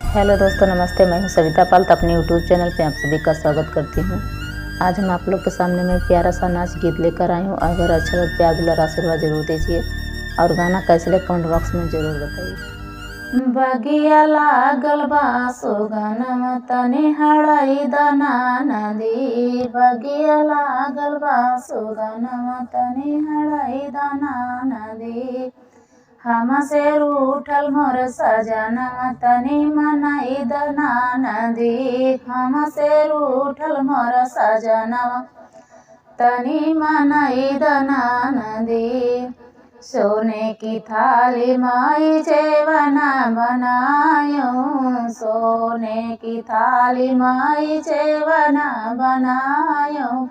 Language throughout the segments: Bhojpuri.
हेलो दोस्तों, नमस्ते। मैं हूं सविता पाल। तो अपने यूट्यूब चैनल पे आप सभी का स्वागत करती हूं। आज हम आप लोग के सामने में प्यारा सा नाच गीत लेकर आई हूं। अगर अच्छा लगे प्यार दुलार आशीर्वाद जरूर दीजिए और गाना कैसे लगे कमेंट बॉक्स में जरूर बताइए। बगिया लागल बा सुगनमा तनी हड़ाई दाना नदी, बगिया लागल बा सुगनमा तनी हड़ाई दाना नदी। हमसे रूठल मोर सजनवा तनी मनाई दना नदी, हमसे रूठल मोर सजनवा तनी मनाई दना नदी। सोने की थाली माई जेवना बनायो, सोने की थाली माई जेवना बनायो।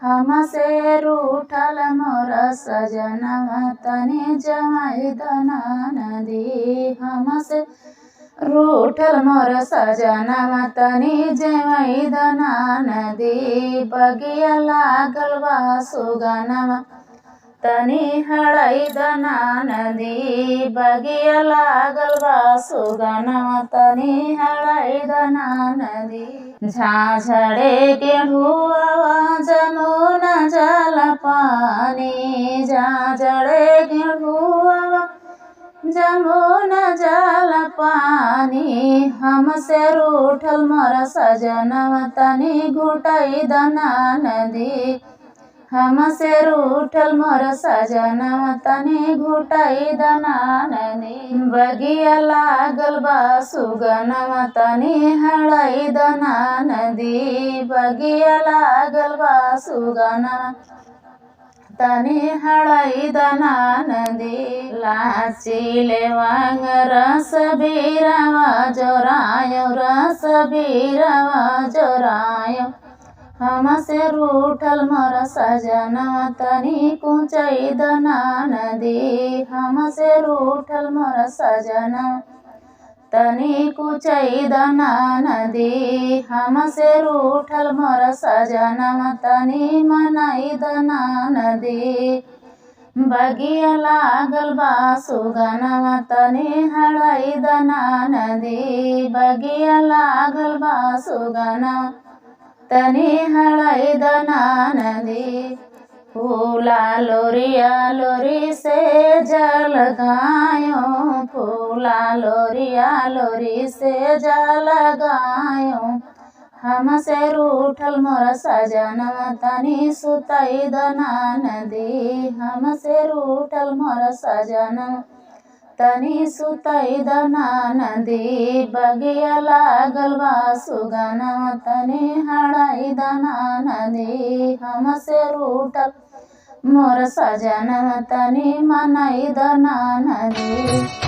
हमसे रूठल मोर सजनवा तनी जमाई दना नदी, हमसे रूठल मोर सजनवा तनी जमाई दना नदी। बगिया लागल बा सुगनमा तनी हड़ाई दना नदी, बगिया लागल बा सुगनमा तनी हड़ाई दना नदी। झाझड़े गेढ़ुआ जमुना जल पानी, झाझड़े गेढ़ुआ जमुना जल पानी। हमसे रूठल मोर सजनवा तनी घुटाई दना नदी, हमसे रूठल मोर सजनवा तनी घुटाई दना नदी। बगिया लागल बा सुगनमा तनी हड़ाई दना नदी, बगिया लागल बा सुगनमा तनी हड़ाई दना नदी। लाची लेवांग रस बीरवा जोरायो, रस बीरवा जोरायो। हमसे रूठल मोर सजनवा तनी कुंचई दना नदी, हमसे रूठल मोर सजनवा तनी कुंचई दना नदी। हमसे रूठल मोर सजनवा तनी मनाई दना नदी। बगिया लागल बा सुगनमा तनी हड़ाई दना नदी, बगिया लागल बा सुगनमा तनी हड़ाई दना नदी। फूला लोरिया लोरी से जल गायो, फूला लोरिया लोरी से जल गायो। हमसे रूठल मोर सजनवा तनी सुतई दना नदी, हमसे रूठल मोर सजनवा तनी सुतई दना नदी। बगिया लागल बा सुगनमा तनी हड़ाई दना नदी, हमसे रूठल मोर सजनवा तनी मनाई दना नदी।